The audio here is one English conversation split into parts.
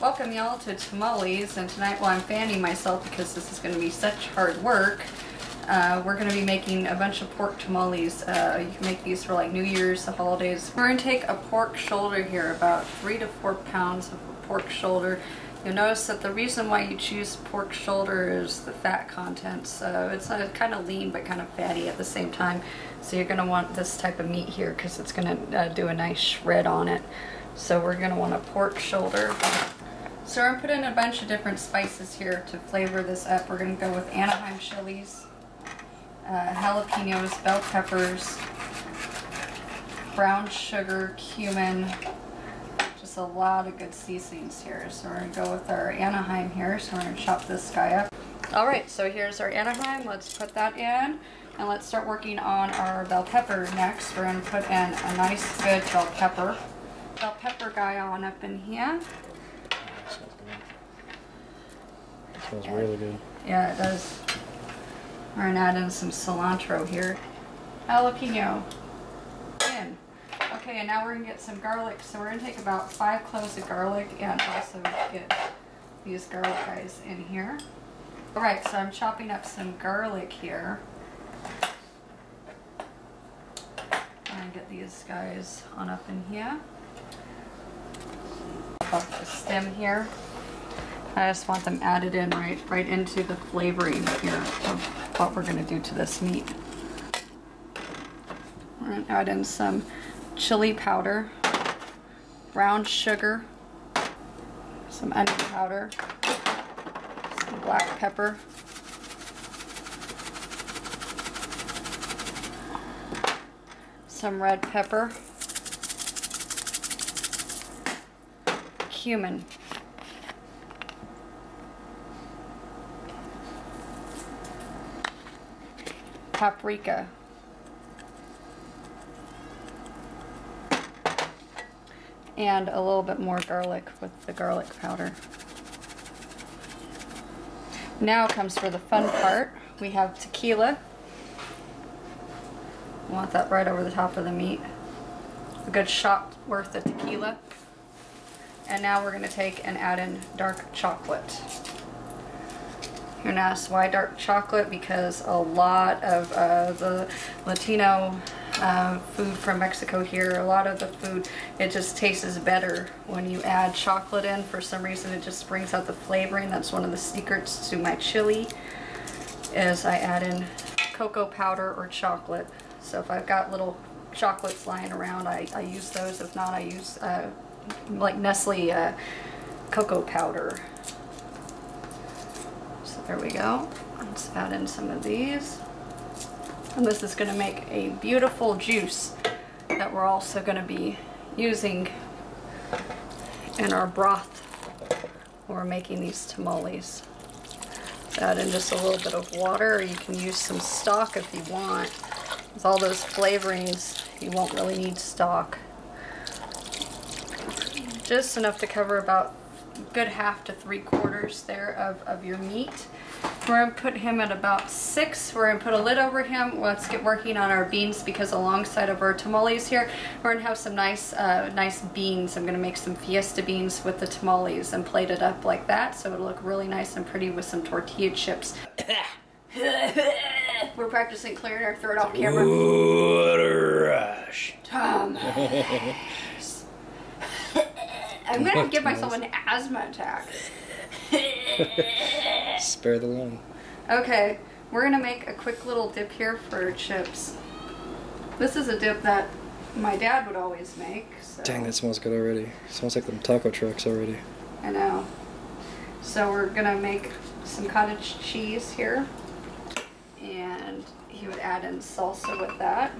Welcome y'all to Tamales, and tonight while I'm fanning myself because this is going to be such hard work, we're going to be making a bunch of pork tamales. You can make these for like New Year's, the holidays. We're going to take a pork shoulder here, about 3 to 4 pounds of pork shoulder. You'll notice that the reason why you choose pork shoulder is the fat content. So it's kind of lean but kind of fatty at the same time. So you're going to want this type of meat here because it's going to do a nice shred on it. So we're going to want a pork shoulder. So we're going to put in a bunch of different spices here to flavor this up. We're going to go with Anaheim chilies, jalapenos, bell peppers, brown sugar, cumin, just a lot of good seasonings here. So we're going to go with our Anaheim here. So we're going to chop this guy up. Alright, so here's our Anaheim. Let's put that in. And let's start working on our bell pepper next. We're going to put in a nice good bell pepper guy on up in here. It smells really good. Yeah, it does. We're going to add in some cilantro here. Jalapeno. In. Okay, and now we're going to get some garlic. So we're going to take about 5 cloves of garlic and also get these garlic guys in here. Alright, so I'm chopping up some garlic here. And get these guys on up in here. Off the stem here. I just want them added in right into the flavoring here of what we're going to do to this meat. We're going to add in some chili powder, brown sugar, some onion powder, some black pepper, some red pepper, cumin, paprika, and a little bit more garlic with the garlic powder. Now comes for the fun part. We have tequila. I want that right over the top of the meat. A good shot worth of tequila. And now we're going to take and add in dark chocolate. You're going to ask why dark chocolate? Because a lot of the Latino food from Mexico here, a lot of the food, it just tastes better when you add chocolate in. For some reason it just brings out the flavoring. That's one of the secrets to my chili, is I add in cocoa powder or chocolate. So if I've got little chocolates lying around, I use those. If not, I use like Nestle cocoa powder. So there we go. Let's add in some of these. And this is going to make a beautiful juice that we're also going to be using in our broth when we're making these tamales. So add in just a little bit of water, or you can use some stock if you want. With all those flavorings, you won't really need stock. Just enough to cover about a good 1/2 to 3/4 there of your meat. We're going to put him at about 6. We're going to put a lid over him. Let's get working on our beans, because alongside of our tamales here, we're going to have some nice beans. I'm going to make some Fiesta beans with the tamales and plate it up like that, so it'll look really nice and pretty with some tortilla chips. We're practicing clearing our throat off camera. What a rush. Tom. I'm going to give myself an asthma attack. Spare the lung. Okay, we're going to make a quick little dip here for chips. This is a dip that my dad would always make. So. Dang, that smells good already. It smells like them taco trucks already. I know. So we're going to make some cottage cheese here. And he would add in salsa with that.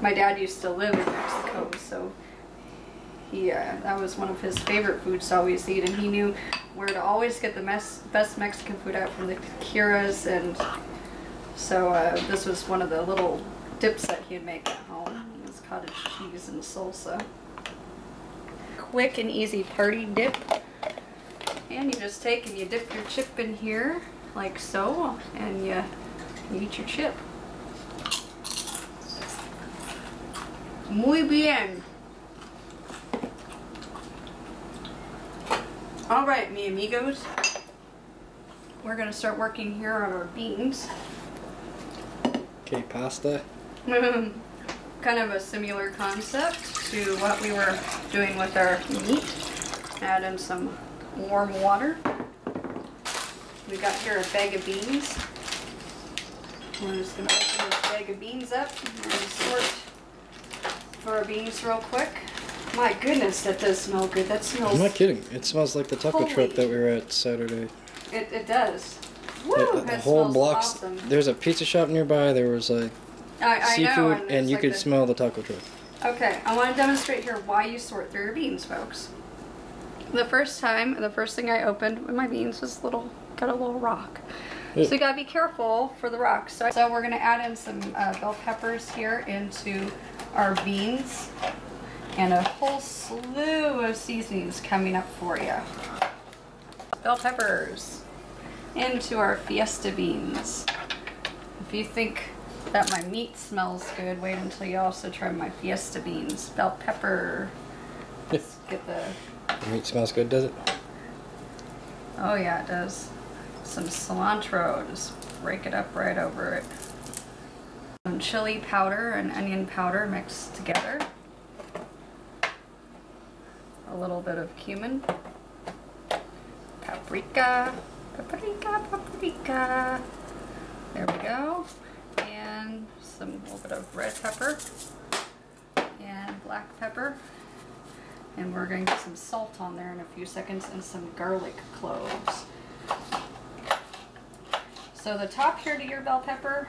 My dad used to live in Mexico, so that was one of his favorite foods to always eat, and he knew where to always get the best Mexican food out from the taquiras, and so this was one of the little dips that he'd make at home. It was cottage cheese and salsa. Quick and easy party dip. And you just take and you dip your chip in here, like so, and you eat your chip. Muy bien. All right, mi amigos. We're gonna start working here on our beans. Okay, pasta. Kind of a similar concept to what we were doing with our meat. Add in some warm water. We got here a bag of beans. We're just gonna open this bag of beans up and sort for our beans real quick. My goodness, that does smell good. That smells. I'm not kidding. It smells like the taco truck that we were at Saturday. It does. Woo! The whole block's awesome. There's a pizza shop nearby. There was like seafood, know, and you like could smell the taco truck. Okay, I want to demonstrate here why you sort through your beans, folks. The first thing I opened with my beans was got a little rock. Yeah. So you gotta be careful for the rocks. So we're gonna add in some bell peppers here into our beans, and a whole slew of seasonings coming up for you. Bell peppers into our Fiesta beans. If you think that my meat smells good, wait until you also try my Fiesta beans. Bell pepper. Let's get the meat smells good, does it? Oh yeah, it does. Some cilantro, just break it up right over it. Some chili powder and onion powder mixed together. A little bit of cumin. Paprika. There we go. And some little bit of red pepper and black pepper. And we're going to get some salt on there in a few seconds and some garlic cloves. So the top here to your bell pepper,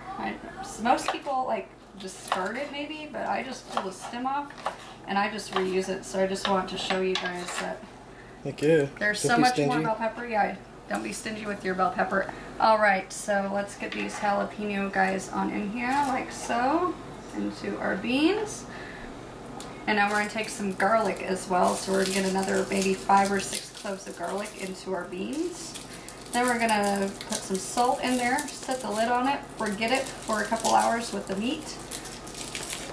most people like discard it maybe, but I just pull the stem off and I just reuse it. So I just want to show you guys that there's so much more bell pepper. Yeah, don't be stingy with your bell pepper. All right, so let's get these jalapeno guys on in here like so into our beans. And now we're going to take some garlic as well. So we're going to get another maybe 5 or 6 cloves of garlic into our beans. Then we're going to put some salt in there, set the lid on it, forget it for a couple hours with the meat.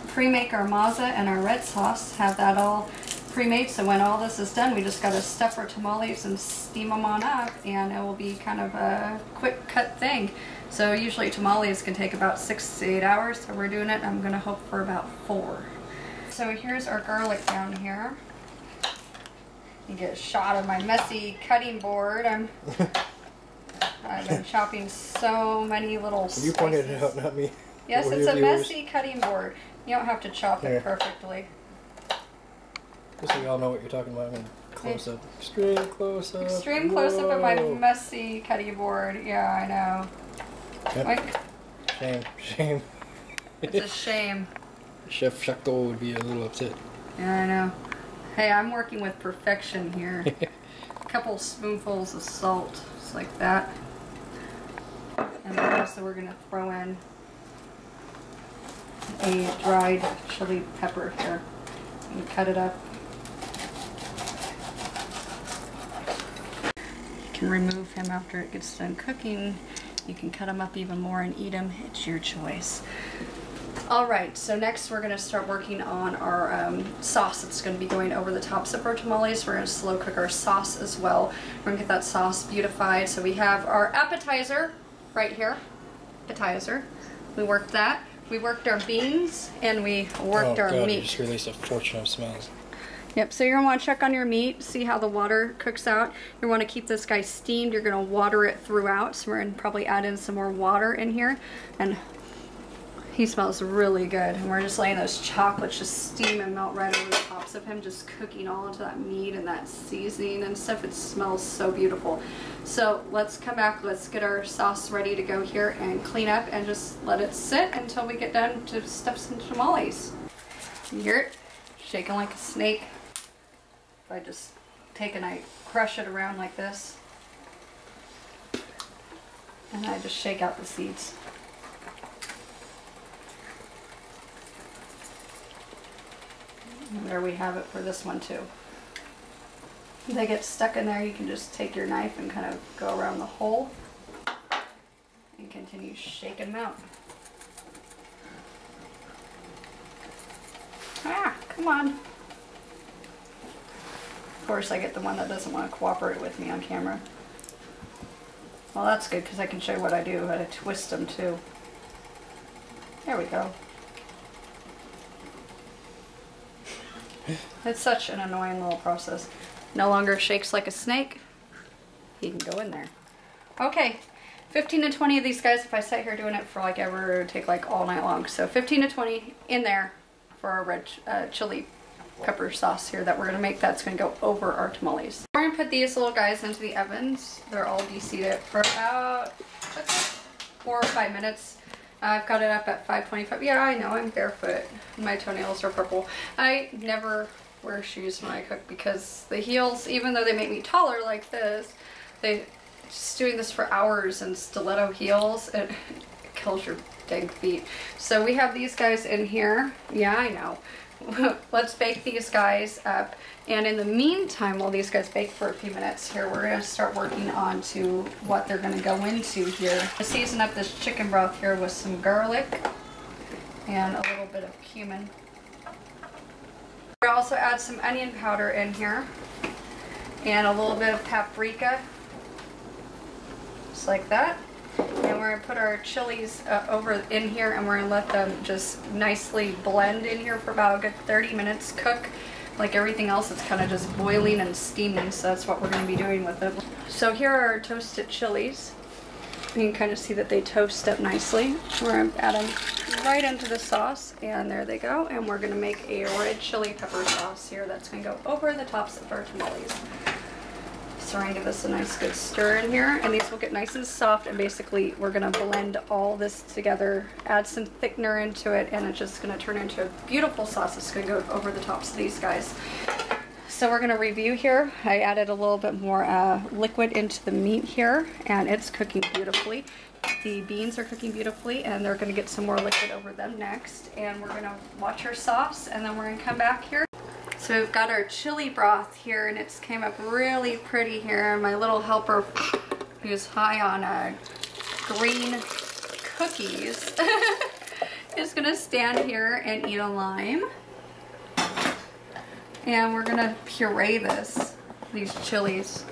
Pre-make our masa and our red sauce, have that all pre-made, so when all this is done, we just got to stuff our tamales and steam them on up, and it will be kind of a quick cut thing. So usually tamales can take about 6 to 8 hours, so we're doing it, I'm going to hope for about 4. So here's our garlic down here. You get a shot of my messy cutting board. I've been chopping so many little slices. You pointed it out, not me. Yes, it's a messy cutting board. You don't have to chop it perfectly. Just so y'all know what you're talking about. I'm going to close up. Extreme close up. Extreme close up of my messy cutting board. Yeah, I know. Yep. Like, Shame. it's a shame. Chef Shako would be a little upset. Yeah, I know. Hey, I'm working with perfection here. A couple spoonfuls of salt, just like that. And then also we're going to throw in a dried chili pepper here. And cut it up. You can remove him after it gets done cooking. You can cut him up even more and eat him. It's your choice. Alright, so next we're going to start working on our sauce that's going to be going over the tops of our tamales. We're going to slow cook our sauce as well. We're going to get that sauce beautified. So we have our appetizer right here. Appetizer. We worked that. We worked our beans and we worked our meat. You just released a fortune of smells. Yep, so you're going to want to check on your meat, see how the water cooks out. You want to keep this guy steamed. You're going to water it throughout. So we're going to probably add in some more water in here. And he smells really good. And we're just letting those chocolates just steam and melt right over the tops of him, just cooking all into that meat and that seasoning and stuff. It smells so beautiful. So let's come back, let's get our sauce ready to go here and clean up and just let it sit until we get done to stuff some tamales. You hear it? Shaking like a snake. If I just take and I crush it around like this. And I just shake out the seeds. And there we have it for this one too. If they get stuck in there, you can just take your knife and kind of go around the hole and continue shaking them out. Ah, come on. course I get the one that doesn't want to cooperate with me on camera. Well, that's good because I can show you what I do, how to twist them too. There we go. It's such an annoying little process. No longer shakes like a snake. He can go in there. Okay, 15 to 20 of these guys. If I sat here doing it for like ever, it would take like all night long. So 15 to 20 in there for our red chili pepper sauce here that we're gonna make. That's gonna go over our tamales. We're gonna put these little guys into the ovens. They're all deseated for about 4 or 5 minutes. I've got it up at 525. Yeah, I know, I'm barefoot. My toenails are purple. I never wear shoes when I cook because the heels, even though they make me taller like this, just doing this for hours in stiletto heels, it kills your dang feet. So we have these guys in here. Yeah, I know. Let's bake these guys up, and in the meantime, while these guys bake for a few minutes here, we're going to start working on to what they're going to go into here. I season up this chicken broth here with some garlic and a little bit of cumin. We're going to also add some onion powder in here and a little bit of paprika, just like that. And we're going to put our chilies over in here, and we're going to let them just nicely blend in here for about a good 30 minutes. Cook like everything else. It's kind of just boiling and steaming, so that's what we're going to be doing with it. So here are our toasted chilies. You can kind of see that they toast up nicely. We're going to add them right into the sauce, and there they go. And we're going to make a red chili pepper sauce here that's going to go over the tops of our tamales. So we're going to give this a nice good stir in here, and these will get nice and soft, and basically we're going to blend all this together, add some thickener into it, and it's just going to turn into a beautiful sauce that's going to go over the tops of these guys. So we're going to review here. I added a little bit more liquid into the meat here, and it's cooking beautifully. The beans are cooking beautifully, and they're going to get some more liquid over them next. And we're going to watch our sauce, and then we're going to come back here. So we've got our chili broth here, and it's came up really pretty here. My little helper, who's high on green cookies, is gonna stand here and eat a lime. And we're gonna puree these chilies.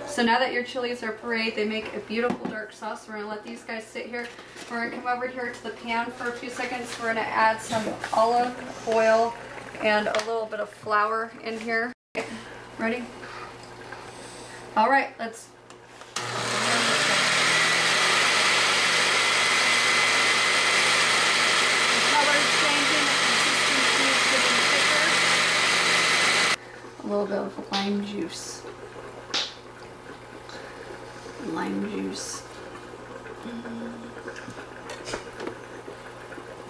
So now that your chilies are pureed, they make a beautiful dark sauce. We're gonna let these guys sit here. We're gonna come over here to the pan for a few seconds. We're gonna add some olive oil and a little bit of flour in here. Okay. Ready? All right, let's. The color's changing, the consistency is getting thicker. A little bit of lime juice. Lime juice.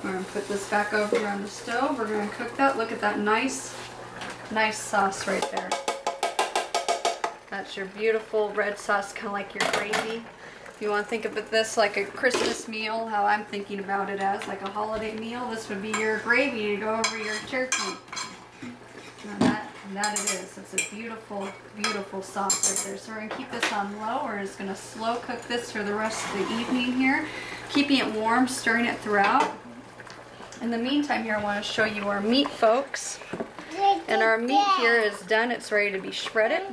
We're going to put this back over here on the stove. We're going to cook that. Look at that nice sauce right there. That's your beautiful red sauce, kind of like your gravy. If you want to think of this like a Christmas meal, how I'm thinking about it as like a holiday meal, this would be your gravy to go over your turkey. That it is. It's a beautiful, beautiful sauce right there. So we're going to keep this on low. We're just going to slow cook this for the rest of the evening here. Keeping it warm, stirring it throughout. In the meantime here, I want to show you our meat, folks. And our meat here is done. It's ready to be shredded.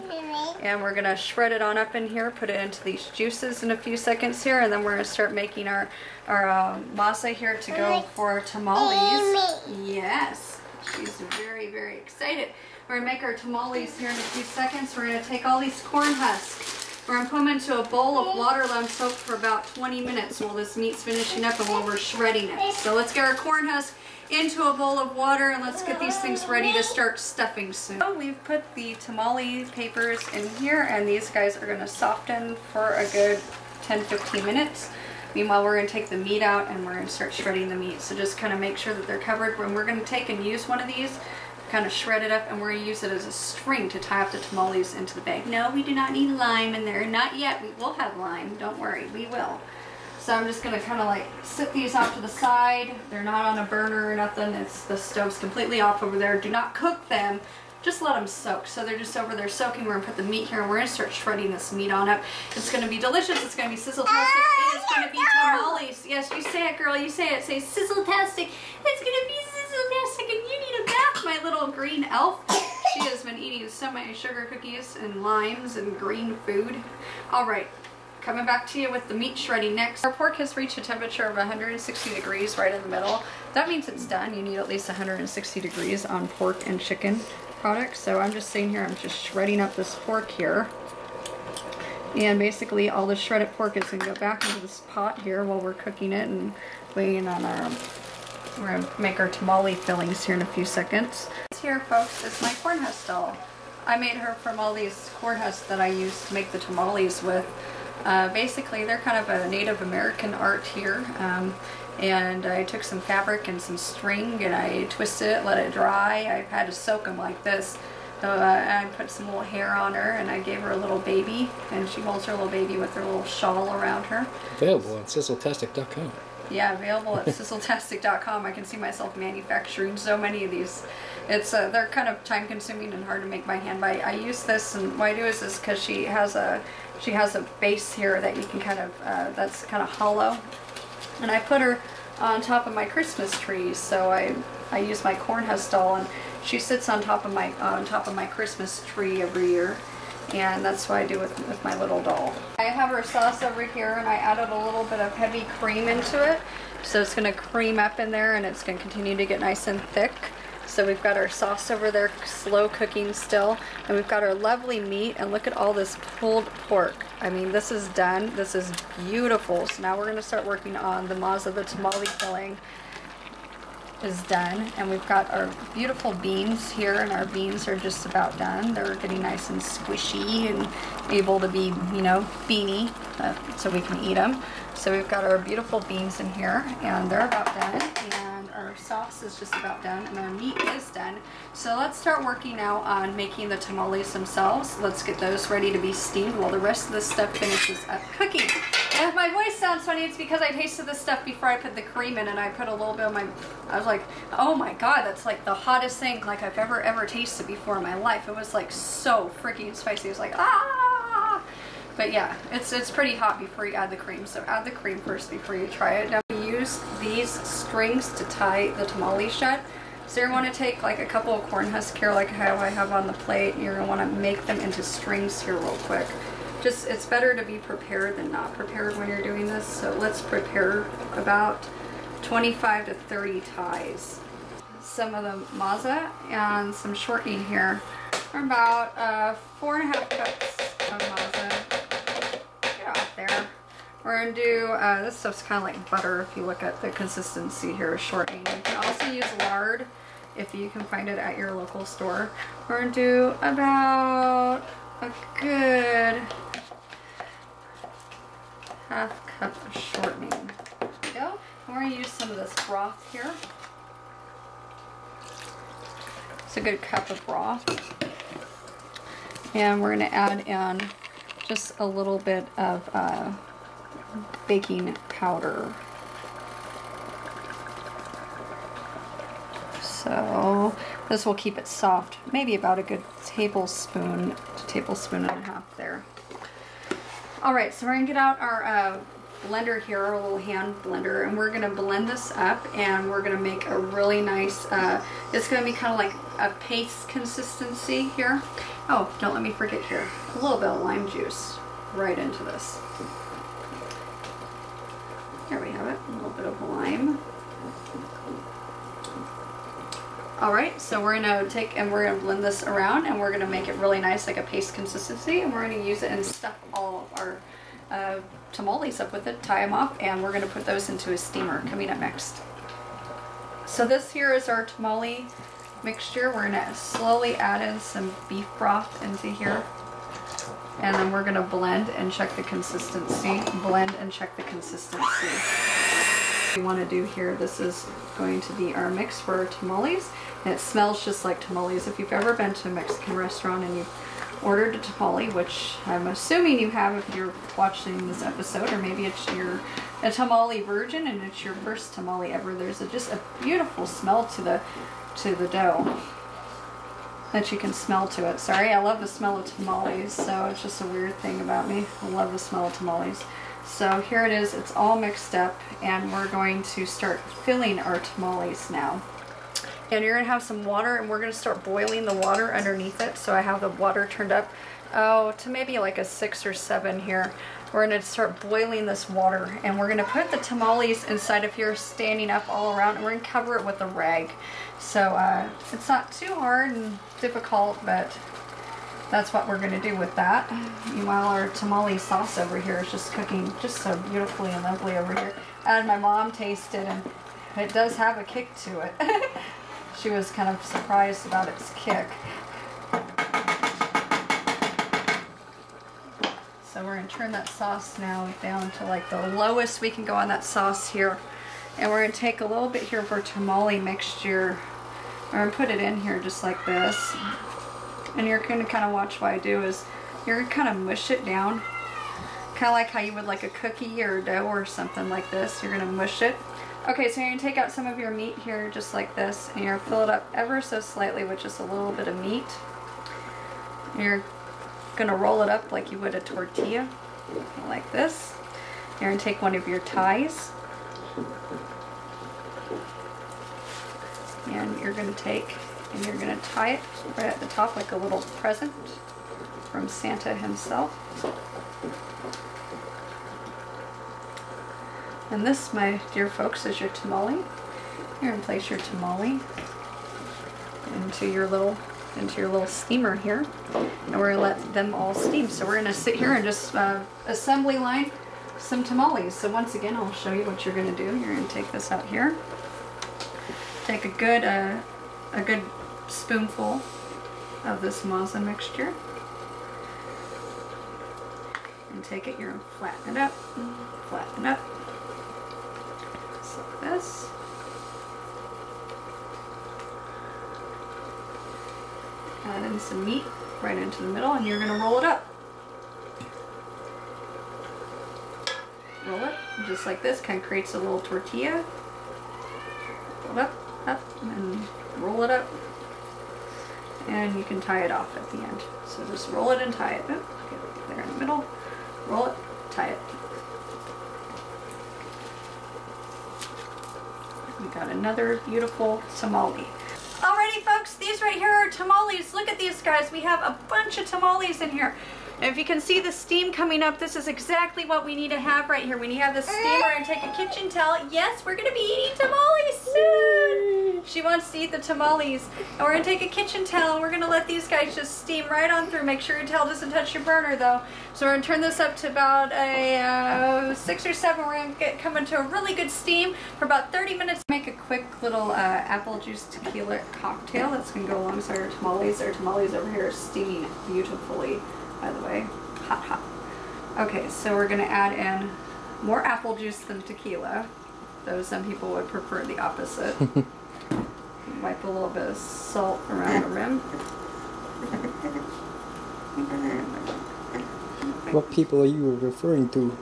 And we're going to shred it on up in here, put it into these juices in a few seconds here. And then we're going to start making our masa here to go for tamales. Yes. She's very, very excited. We're going to make our tamales here in a few seconds. We're going to take all these corn husks. We're going to put them into a bowl of water, let them soak for about 20 minutes while this meat's finishing up and while we're shredding it. So let's get our corn husk into a bowl of water, and let's get these things ready to start stuffing soon. So we've put the tamale papers in here, and these guys are going to soften for a good 10-15 minutes. Meanwhile, we're going to take the meat out and we're going to start shredding the meat. So just kind of make sure that they're covered. When we're going to take and use one of these, kind of shred it up, and we're going to use it as a string to tie up the tamales into the bag. No, we do not need lime in there. Not yet. We will have lime. Don't worry. We will. So I'm just going to kind of like sit these off to the side. They're not on a burner or nothing. The stove's completely off over there. Do not cook them. Just let them soak. So they're just over there soaking. We're going to put the meat here, and we're going to start shredding this meat on up. It's going to be delicious. It's going to be sizzletastic. It is going to be tamales. Yes, you say it, girl. You say it. Say sizzletastic. It's going to be sizzletastic. my little green elf. She has been eating so many sugar cookies and limes and green food. All right, coming back to you with the meat shredding next. Our pork has reached a temperature of 160 degrees right in the middle. That means it's done. You need at least 160 degrees on pork and chicken products. So I'm just sitting here, I'm just shredding up this pork here. And basically all the shredded pork is going to go back into this pot here while we're cooking it and waiting on our, we're going to make our tamale fillings here in a few seconds. Here, folks, is my corn husk doll. I made her from all these corn husks that I use to make the tamales with. Basically, they're kind of a Native American art here. And I took some fabric and some string and I twisted it, let it dry. I had to soak them like this. So I put some little hair on her and I gave her a little baby, and she holds her little baby with her little shawl around her. Available on sizzletastic.com. Yeah, available at sizzletastic.com. I can see myself manufacturing so many of these. It's they're kind of time consuming and hard to make by hand, but I use this, and why I do is because she has a base here that you can kind of that's kind of hollow, and I put her on top of my Christmas trees. So I use my corn husk doll, and she sits on top of my Christmas tree every year. And that's what I do with my little doll. I have our sauce over here, and I added a little bit of heavy cream into it. So it's going to cream up in there, and it's going to continue to get nice and thick. So we've got our sauce over there slow cooking still. And we've got our lovely meat, and look at all this pulled pork. I mean, this is done. This is beautiful. So now we're going to start working on the masa, the tamale filling is done, and we've got our beautiful beans here, and our beans are just about done. They're getting nice and squishy and able to be, you know, beany, so we can eat them. So we've got our beautiful beans in here, and they're about done, and our sauce is just about done, and our meat is done. So let's start working now on making the tamales themselves. Let's get those ready to be steamed while the rest of the stuff finishes up cooking. And if my voice sounds funny, it's because I tasted this stuff before I put the cream in, and I put a little bit of I was like, oh my god, that's like the hottest thing like I've ever tasted before in my life. It was like so freaking spicy. It was like, ah! But yeah, it's pretty hot before you add the cream, so add the cream first before you try it. Now we use these strings to tie the tamale shut. So you want to take like a couple of corn husks here, like how I have on the plate, and you're going to want to make them into strings here real quick. Just, it's better to be prepared than not prepared when you're doing this, so let's prepare about 25 to 30 ties. Some of the masa and some shortening here are about 4.5 cups of masa. Get off there. We're going to do, this stuff's kind of like butter if you look at the consistency here, shortening. You can also use lard if you can find it at your local store. We're going to do about a good half cup of shortening. There we go. And we're going to use some of this broth here. It's a good cup of broth. And we're going to add in just a little bit of baking powder. So this will keep it soft. Maybe about a good tablespoon to tablespoon and a half there. Alright, so we're going to get out our blender here, our little hand blender, and we're going to blend this up, and we're going to make a really nice, it's going to be kind of like a paste consistency here. Oh, don't let me forget here, a little bit of lime juice right into this. There we have it, a little bit of lime. Alright, so we're going to take and we're going to blend this around, and we're going to make it really nice, like a paste consistency, and we're going to use it and stuff all of our tamales up with it, tie them off, and we're going to put those into a steamer coming up next. So this here is our tamale mixture. We're going to slowly add in some beef broth into here, and then we're going to blend and check the consistency. Blend and check the consistency. What we want to do here, this is going to be our mix for our tamales, and it smells just like tamales. If you've ever been to a Mexican restaurant and you've ordered a tamale, which I'm assuming you have if you're watching this episode, or maybe it's a tamale virgin and it's your first tamale ever, there's just a beautiful smell to the dough that you can smell to it. Sorry, I love the smell of tamales, so it's just a weird thing about me. I love the smell of tamales. So here it is, it's all mixed up, and we're going to start filling our tamales now. And you're gonna have some water, and we're gonna start boiling the water underneath it. So I have the water turned up, oh, to maybe like a 6 or 7 here. We're gonna start boiling this water, and we're gonna put the tamales inside of here, standing up all around, and we're gonna cover it with a rag. So it's not too hard and difficult, but that's what we're gonna do with that. Meanwhile, our tamale sauce over here is just cooking just so beautifully and lovely over here. And my mom tasted, and it does have a kick to it. She was kind of surprised about its kick. So we're going to turn that sauce now down to like the lowest we can go on that sauce here. And we're going to take a little bit here of our tamale mixture. We're going to put it in here just like this. And you're going to kind of watch what I do is you're going to kind of mush it down. Kind of like how you would like a cookie or a dough or something like this. You're going to mush it. Okay, so you're going to take out some of your meat here just like this, and you're going to fill it up ever so slightly with just a little bit of meat. You're going to roll it up like you would a tortilla, like this. You're going to take one of your ties, and you're going to take and you're going to tie it right at the top like a little present from Santa himself. And this, my dear folks, is your tamale. You're going to place your tamale into your little steamer here, and we're going to let them all steam. So we're going to sit here and just assembly line some tamales. So once again, I'll show you what you're going to do. You're going to take this out here. Take a good spoonful of this masa mixture, and take it. You're going to flatten it up, flatten it up. Like this. Add in some meat right into the middle, and you're going to roll it up. Roll it just like this, kind of creates a little tortilla. Roll it up, and roll it up. And you can tie it off at the end. So just roll it and tie it. Get it there in the middle. Roll it, tie it. We got another beautiful tamale. Alrighty folks, these right here are tamales. Look at these guys. We have a bunch of tamales in here. And if you can see the steam coming up, this is exactly what we need to have right here. When you have the steamer and take a kitchen towel, yes, we're gonna be eating tamales soon. She wants to eat the tamales. And we're gonna take a kitchen towel and we're gonna let these guys just steam right on through. Make sure your towel doesn't touch your burner though. So we're gonna turn this up to about a 6 or 7. We're gonna get coming to a really good steam for about 30 minutes. Make a quick little apple juice tequila cocktail that's gonna go alongside our tamales. Our tamales over here are steaming beautifully, by the way. Hot, hot. Okay, so we're gonna add in more apple juice than tequila, though some people would prefer the opposite. Wipe a little bit of salt around the rim. What people are you referring to?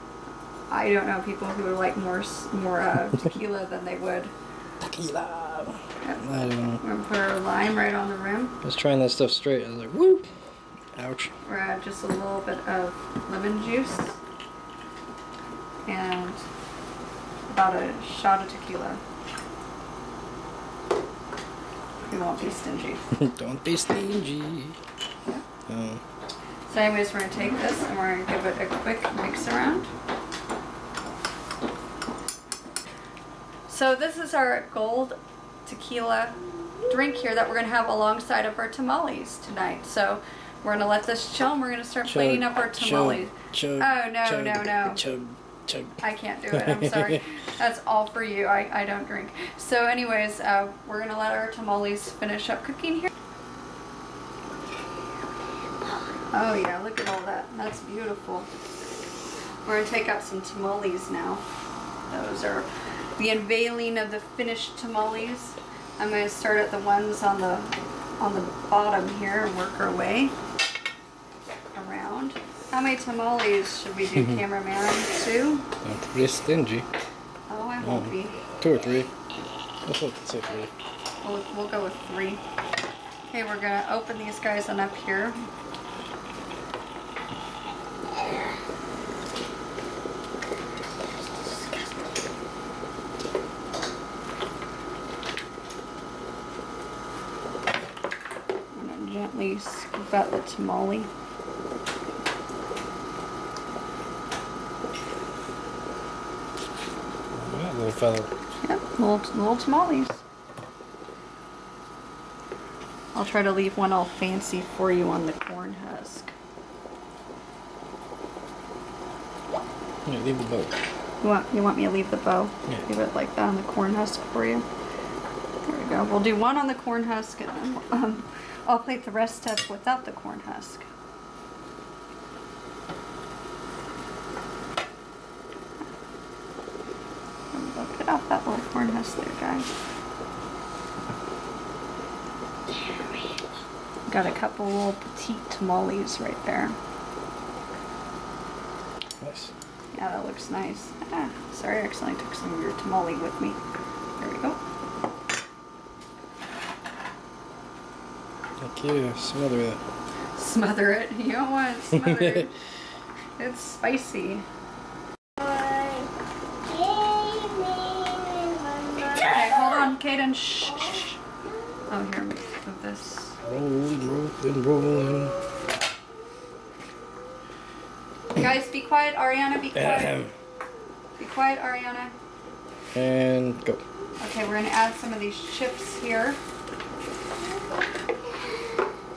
I don't know, people who like more tequila than they would. Tequila. Yep. I don't know. We're gonna put our lime right on the rim. I was trying that stuff straight. I was like, whoop. Ouch. We're gonna add just a little bit of lemon juice and about a shot of tequila. We won't be stingy. Don't be stingy. Yeah. Oh. So anyways, we're going to take this and we're going to give it a quick mix around. So this is our gold tequila drink here that we're going to have alongside of our tamales tonight. So we're going to let this chill and we're going to start plating up our tamales. Chug, oh, no, chug, no, no. Chug, chug. I can't do it. I'm sorry. That's all for you. I don't drink. So anyways, we're going to let our tamales finish up cooking here. Oh yeah, look at all that. That's beautiful. We're going to take out some tamales now. Those are the unveiling of the finished tamales. I'm going to start at the ones on the bottom here and work our way around. How many tamales should we do, cameraman? 2? Don't be stingy. Oh, I won't be. 2 or 3. Let's say 3. We'll go with 3. Okay, we're going to open these guys on up here. about the tamale. Yeah, little fellow. Yep, little tamales. I'll try to leave one all fancy for you on the corn husk. Yeah, leave the bow. You want me to leave the bow? Yeah. Leave it like that on the corn husk for you. There we go. We'll do one on the corn husk, and then I'll plate the rest up without the corn husk. Get off that little corn husk there, guys. Got a couple little petite tamales right there. Nice. Yeah, that looks nice. Ah, sorry, I accidentally took some of your tamale with me. There we go. Thank you. Smother it. Smother it. You don't want it smothered. It's spicy. Okay, hold on, Kaden. Shh, shh. Oh, here, move this. Rolling. Guys, be quiet. Ariana, be quiet. Be quiet, Ariana. And go. Okay, we're going to add some of these chips here.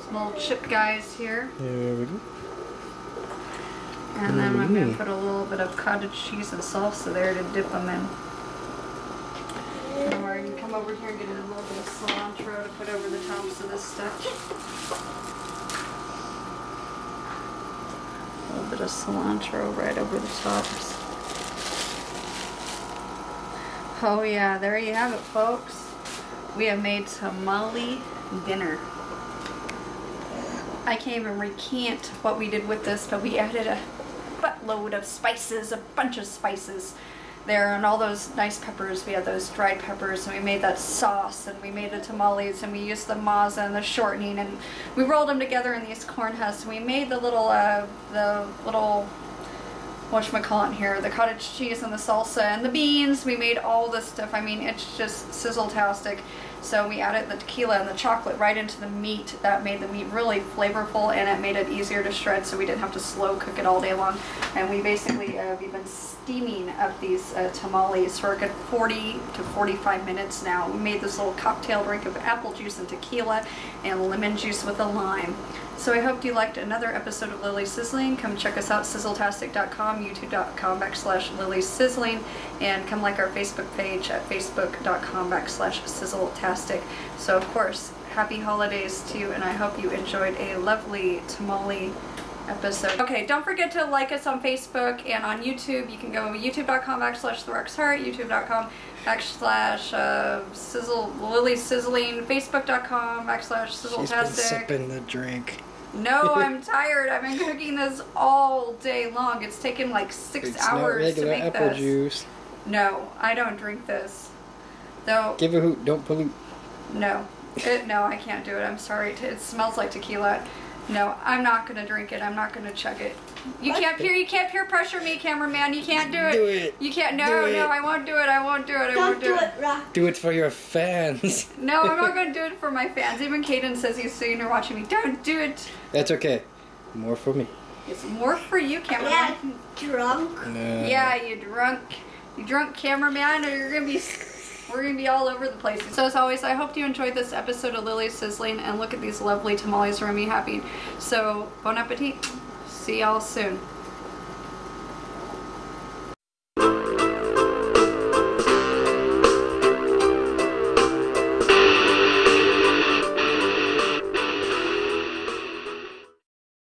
Some little chip guys here. There we go. And then I'm going to put a little bit of cottage cheese and salsa there to dip them in. And we're going to come over here and get a little bit of cilantro to put over the tops of this stuff. A little bit of cilantro right over the tops. Oh yeah, there you have it, folks. We have made tamale dinner. I can't even recant what we did with this, but we added a buttload of spices, a bunch of spices there, and all those nice peppers. We had those dried peppers, and we made that sauce, and we made the tamales, and we used the masa and the shortening, and we rolled them together in these corn husks. We made the little whatchamacallit here, the cottage cheese and the salsa and the beans. We made all this stuff. I mean, it's just sizzletastic. So we added the tequila and the chocolate right into the meat. That made the meat really flavorful, and it made it easier to shred, so we didn't have to slow cook it all day long. And we basically, we've been steaming up these tamales for a good 40 to 45 minutes now. We made this little cocktail drink of apple juice and tequila and lemon juice with a lime. So I hope you liked another episode of Lily's Sizzling. Come check us out, sizzletastic.com, youtube.com/LilySizzling, and come like our Facebook page at facebook.com/sizzletastic. So of course, happy holidays to you, and I hope you enjoyed a lovely tamale episode. Okay, don't forget to like us on Facebook and on YouTube. You can go youtube.com/TheRexHeart, youtube.com/LilySizzling, facebook.com/sizzletastic. She's been sipping the drink. No, I'm tired. I've been cooking this all day long. It's taken like 6 hours to make apple this. Juice. No, I don't drink this. Though. Give a hoot. Don't pollute. No. No, I can't do it. I'm sorry. It smells like tequila. No, I'm not gonna drink it. I'm not gonna chug it. You can't peer pressure me, cameraman. You can't do it. Do it. You can't. No, I won't do it. I won't do it. I won't do it. Do it for your fans. No, I'm not gonna do it for my fans. Even Kaden says he's sitting there watching me. Don't do it. That's okay. More for me. It's more for you, cameraman. Yeah, drunk. No. Yeah, you drunk cameraman, or we're gonna be all over the place. So as always, I hope you enjoyed this episode of Lily's Sizzling, and look at these lovely tamales for me happy. So bon appetit. See y'all soon.